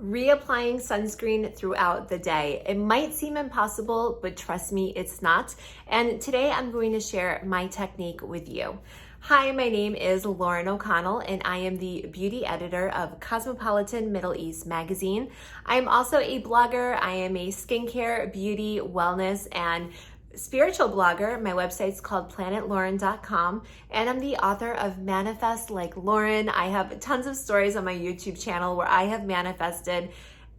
Reapplying sunscreen throughout the day. It might seem impossible, but trust me, it's not. And today I'm going to share my technique with you. Hi, my name is Lauren O'Connell, and I am the beauty editor of Cosmopolitan Middle East magazine. I'm also a blogger. I am a skincare, beauty, wellness, and spiritual blogger. My website's called planetlauren.com, and I'm the author of Manifest Like Lauren. I have tons of stories on my YouTube channel where I have manifested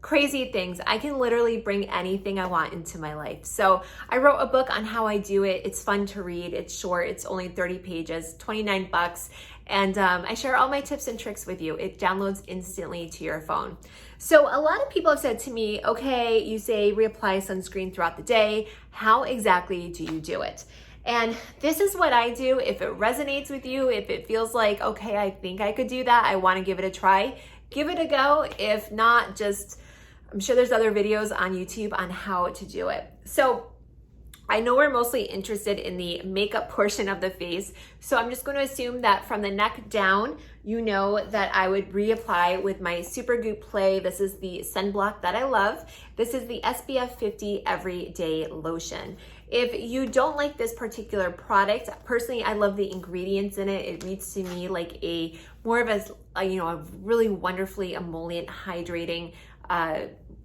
crazy things. I can literally bring anything I want into my life. So I wrote a book on how I do it. It's fun to read. It's short. It's only 30 pages, 29 bucks. And I share all my tips and tricks with you. It downloads instantly to your phone. So a lot of people have said to me, okay, you say reapply sunscreen throughout the day. How exactly do you do it? And this is what I do. If it resonates with you, if it feels like, okay, I think I could do that, I want to give it a try, give it a go. If not, I'm sure there's other videos on YouTube on how to do it. So I know we're mostly interested in the makeup portion of the face, so I'm just going to assume that from the neck down, you know that I would reapply with my Supergoop Play. This is the sunblock that I love. This is the SPF 50 Everyday Lotion. If you don't like this particular product, personally, I love the ingredients in it. It reads to me like more of a really wonderfully emollient, hydrating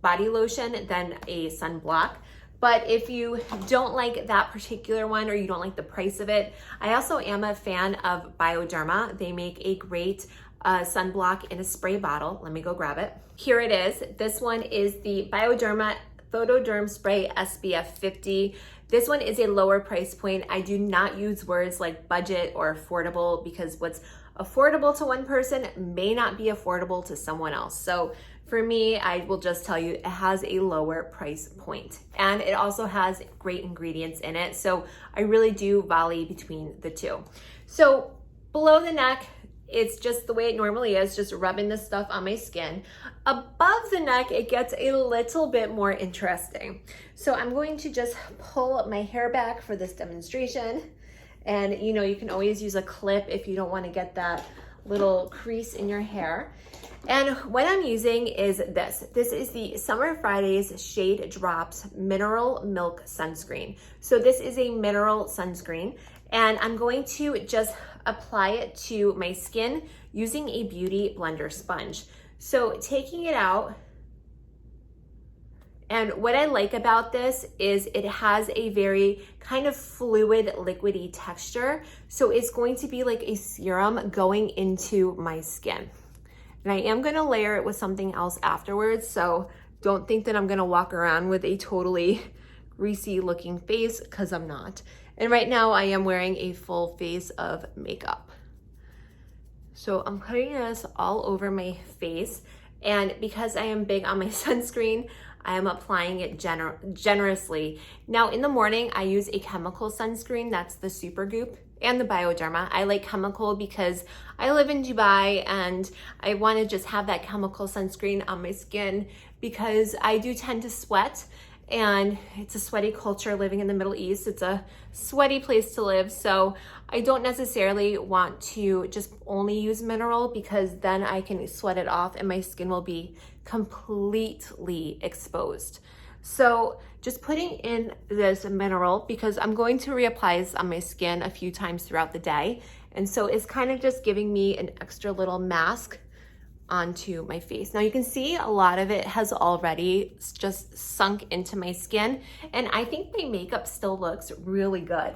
body lotion than a sunblock. But if you don't like that particular one or you don't like the price of it, I also am a fan of Bioderma. They make a great sunblock in a spray bottle. Let me go grab it. Here it is. This one is the Bioderma Photoderm Spray SPF 50. This one is a lower price point. I do not use words like budget or affordable because what's affordable to one person may not be affordable to someone else. So for me, I will just tell you it has a lower price point, and it also has great ingredients in it. So I really do volley between the two. So below the neck, it's just the way it normally is, just rubbing this stuff on my skin. Above the neck, it gets a little bit more interesting. So I'm going to just pull my hair back for this demonstration. And you can always use a clip if you don't want to get that little crease in your hair. And what I'm using is this. This is the Summer Fridays Shadedrops Mineral Milk Sunscreen. So this is a mineral sunscreen, and I'm going to just apply it to my skin using a Beautyblender sponge. So taking it out, and what I like about this is it has a very kind of fluid, liquidy texture. So it's going to be like a serum going into my skin. And I am gonna layer it with something else afterwards, so don't think that I'm gonna walk around with a totally greasy looking face, because I'm not. And right now I am wearing a full face of makeup. So I'm putting this all over my face, and because I am big on my sunscreen, I am applying it generously. Now in the morning, I use a chemical sunscreen, that's the Supergoop and the Bioderma. I like chemical because I live in Dubai and I want to just have that chemical sunscreen on my skin because I do tend to sweat, and it's a sweaty culture living in the Middle East. It's a sweaty place to live, so I don't necessarily want to just only use mineral because then I can sweat it off and my skin will be completely exposed. So just putting in this mineral because I'm going to reapply this on my skin a few times throughout the day. And so it's kind of just giving me an extra little mask onto my face. Now you can see a lot of it has already just sunk into my skin, and I think my makeup still looks really good.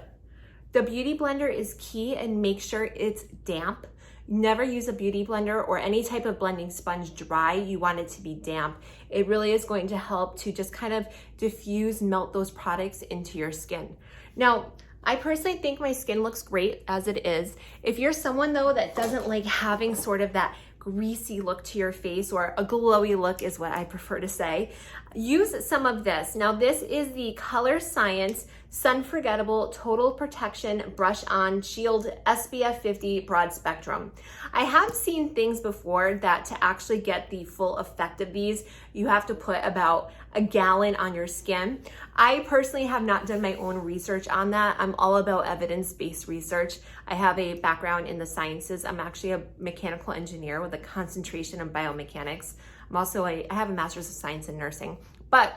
The Beautyblender is key, and make sure it's damp. Never use a beauty blender or any type of blending sponge dry. You want it to be damp. It really is going to help to just kind of diffuse, melt those products into your skin. Now, I personally think my skin looks great as it is. If you're someone though that doesn't like having sort of that greasy look to your face, or a glowy look is what I prefer to say, use some of this. Now this is the Colorescience Sunforgettable Total Protection Brush On Shield SPF 50 Broad Spectrum. I have seen things before that to actually get the full effect of these, you have to put about a gallon on your skin. I personally have not done my own research on that. I'm all about evidence-based research. I have a background in the sciences. I'm actually a mechanical engineer with a concentration in biomechanics. I have a master's of science in nursing, but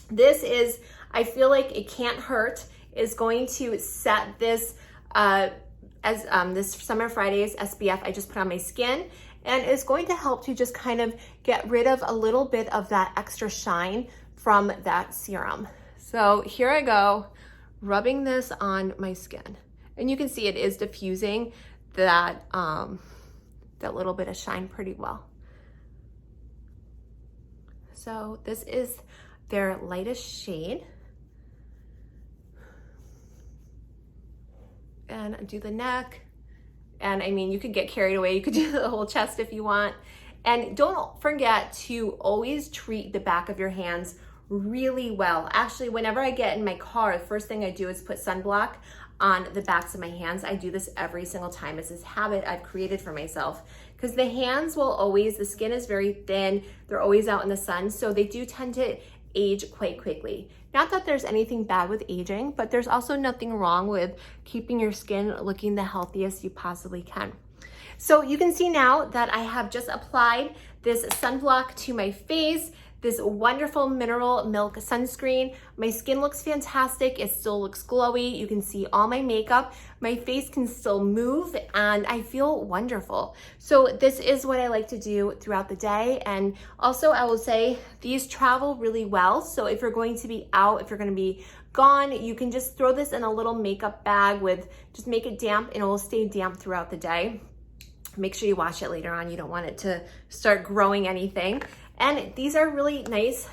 this is, I feel like it can't hurt, is going to set this this Summer Fridays SPF I just put on my skin, and it's going to help to just kind of get rid of a little bit of that extra shine from that serum. So here I go, rubbing this on my skin. And you can see it is diffusing that, that little bit of shine pretty well. So this is their lightest shade. And do the neck. And I mean, you could get carried away. You could do the whole chest if you want. And don't forget to always treat the back of your hands really well. Actually, whenever I get in my car, the first thing I do is put sunblock on the backs of my hands. I do this every single time. It's this habit I've created for myself, because the hands will always, the skin is very thin. They're always out in the sun. So they do tend to age quite quickly. Not that there's anything bad with aging, but there's also nothing wrong with keeping your skin looking the healthiest you possibly can. So you can see now that I have just applied this sunblock to my face, this wonderful mineral milk sunscreen. My skin looks fantastic. It still looks glowy. You can see all my makeup. My face can still move and I feel wonderful. So this is what I like to do throughout the day. And also I will say these travel really well. So if you're going to be out, if you're going to be gone, you can just throw this in a little makeup bag with, just make it damp and it will stay damp throughout the day. Make sure you wash it later on. You don't want it to start growing anything. And these are really nice,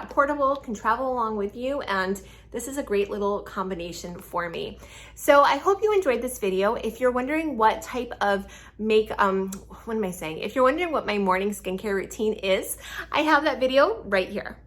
portable, can travel along with you, and this is a great little combination for me. So I hope you enjoyed this video. If you're wondering what type of what am I saying? If you're wondering what my morning skincare routine is, I have that video right here.